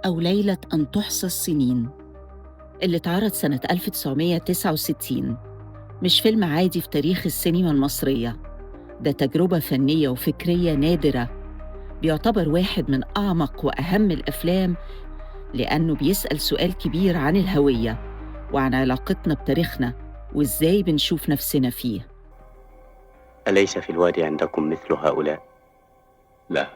أو ليلة أن تحصى السنين اللي اتعرض سنة 1969 مش فيلم عادي في تاريخ السينما المصرية، ده تجربة فنية وفكرية نادرة. بيعتبر واحد من أعمق وأهم الأفلام لأنه بيسأل سؤال كبير عن الهوية وعن علاقتنا بتاريخنا وإزاي بنشوف نفسنا فيه. أليس في الوادي عندكم مثل هؤلاء؟ لا.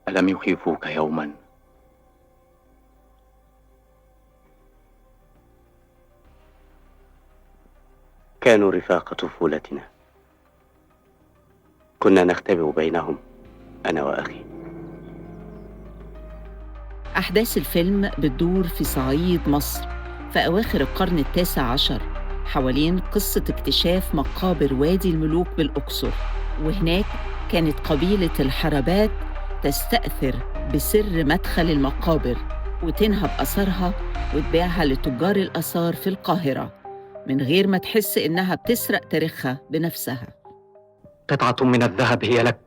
ألم يخيفوك يوما؟ كانوا رفاق طفولتنا، كنا نختبئ بينهم أنا وأخي. أحداث الفيلم بتدور في صعيد مصر في أواخر القرن ال19 حوالين قصة اكتشاف مقابر وادي الملوك بالأقصر، وهناك كانت قبيلة الحربات تستأثر بسر مدخل المقابر وتنهب أثرها وتبيعها لتجار الآثار في القاهرة من غير ما تحس إنها بتسرق تاريخها بنفسها. قطعة من الذهب هي لك،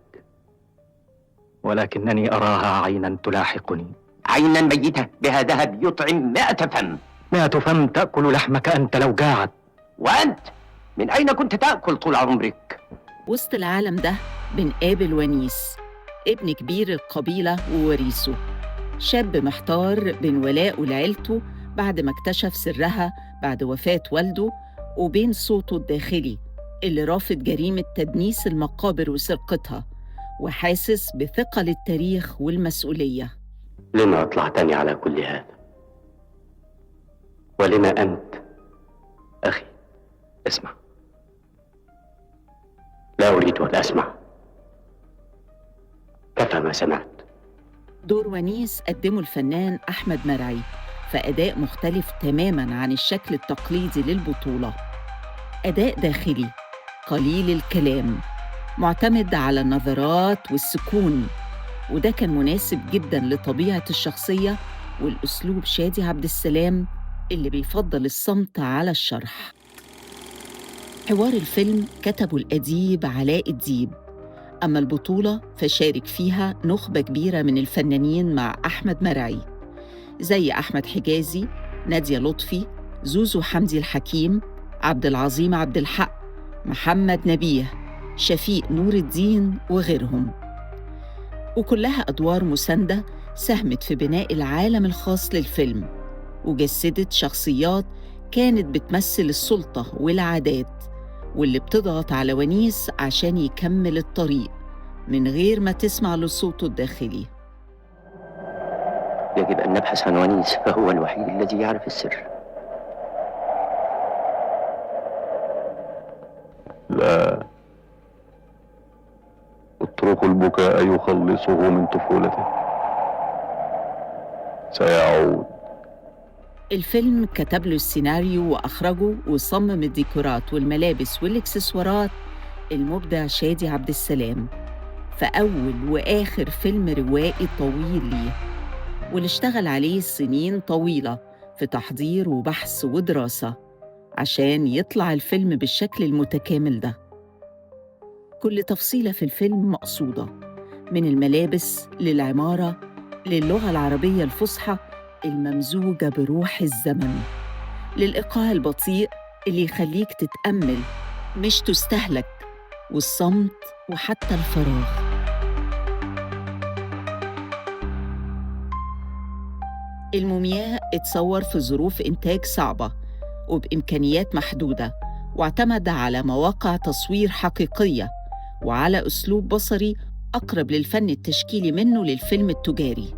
ولكنني أراها عيناً تلاحقني. عيناً ميتة بها ذهب يطعم 100 فم. 100 فم تأكل لحمك أنت لو جاعت. وأنت من أين كنت تأكل طول عمرك؟ وسط العالم ده بنقابل ونيس، ابن كبير القبيلة ووريثه، شاب محتار بين ولاءه لعيلته بعد ما اكتشف سرها بعد وفاة والده وبين صوته الداخلي اللي رافض جريمة تدنيس المقابر وسرقتها وحاسس بثقل التاريخ والمسؤولية. لما أطلعتني على كل هذا؟ ولما أنت أخي؟ اسمع. لا أريد أن أسمع، كفى ما سمعت. دور ونيس قدمه الفنان أحمد مرعي في أداء مختلف تماماً عن الشكل التقليدي للبطولة. أداء داخلي قليل الكلام معتمد على النظرات والسكون، وده كان مناسب جداً لطبيعة الشخصية والأسلوب شادي عبد السلام اللي بيفضل الصمت على الشرح. حوار الفيلم كتبه الأديب علاء الديب، أما البطولة فشارك فيها نخبة كبيرة من الفنانين مع أحمد مرعي زي أحمد حجازي، نادية لطفي، زوزو حمدي الحكيم، عبد العظيم عبد الحق، محمد نبيه، شفيق نور الدين وغيرهم، وكلها أدوار مساندة ساهمت في بناء العالم الخاص للفيلم وجسدت شخصيات كانت بتمثل السلطة والعادات واللي بتضغط على ونيس عشان يكمل الطريق من غير ما تسمع لصوته الداخلي. يجب أن نبحث عن ونيس، فهو الوحيد الذي يعرف السر. لا، اتركوا البكاء يخلصه من طفولته، سيعود. الفيلم كتب له السيناريو وأخرجه وصمم الديكورات والملابس والإكسسوارات المبدع شادي عبد السلام، فأول وآخر فيلم روائي طويل ليه واللي اشتغل عليه سنين طويلة في تحضير وبحث ودراسة عشان يطلع الفيلم بالشكل المتكامل ده. كل تفصيلة في الفيلم مقصودة، من الملابس للعمارة للغة العربية الفصحى الممزوجة بروح الزمن، للإيقاع البطيء اللي يخليك تتأمل مش تستهلك، والصمت وحتى الفراغ. المومياء اتصور في ظروف إنتاج صعبة وبإمكانيات محدودة، واعتمد على مواقع تصوير حقيقية وعلى أسلوب بصري أقرب للفن التشكيلي منه للفيلم التجاري.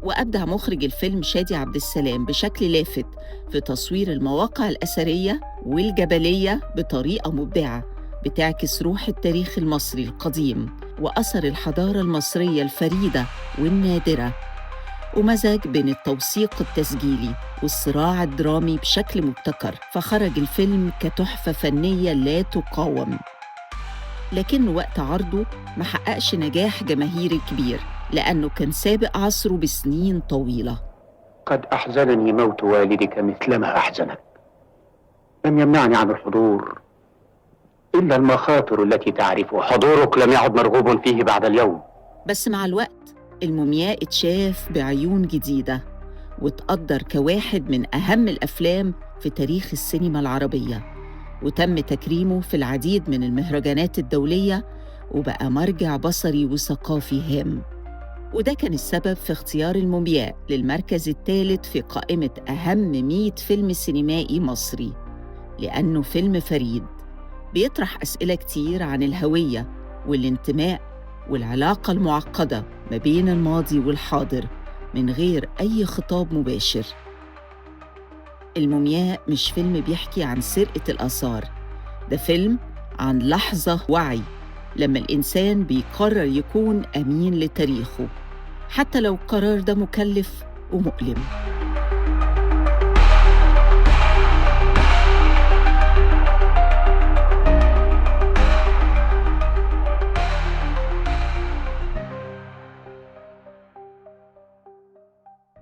وأبدع مخرج الفيلم شادي عبد السلام بشكل لافت في تصوير المواقع الأثرية والجبلية بطريقة مبدعة بتعكس روح التاريخ المصري القديم وأثر الحضارة المصرية الفريدة والنادرة، ومزج بين التوثيق التسجيلي والصراع الدرامي بشكل مبتكر، فخرج الفيلم كتحفة فنية لا تقاوم. لكن وقت عرضه ما حققش نجاح جماهيري كبير لأنه كان سابق عصره بسنين طويلة. قد أحزنني موت والدك مثلما أحزنك، لم يمنعني عن الحضور إلا المخاطر التي تعرفها. حضورك لم يعد مرغوب فيه بعد اليوم. بس مع الوقت المومياء اتشاف بعيون جديدة واتقدر كواحد من أهم الأفلام في تاريخ السينما العربية، وتم تكريمه في العديد من المهرجانات الدولية، وبقى مرجع بصري وثقافي هام. وده كان السبب في اختيار المومياء للمركز الثالث في قائمة أهم 100 فيلم سينمائي مصري، لأنه فيلم فريد بيطرح أسئلة كتير عن الهوية والانتماء والعلاقة المعقدة ما بين الماضي والحاضر من غير أي خطاب مباشر. المومياء مش فيلم بيحكي عن سرقة الآثار، ده فيلم عن لحظة وعي لما الإنسان بيقرر يكون أمين لتاريخه، حتى لو القرار ده مكلف ومؤلم.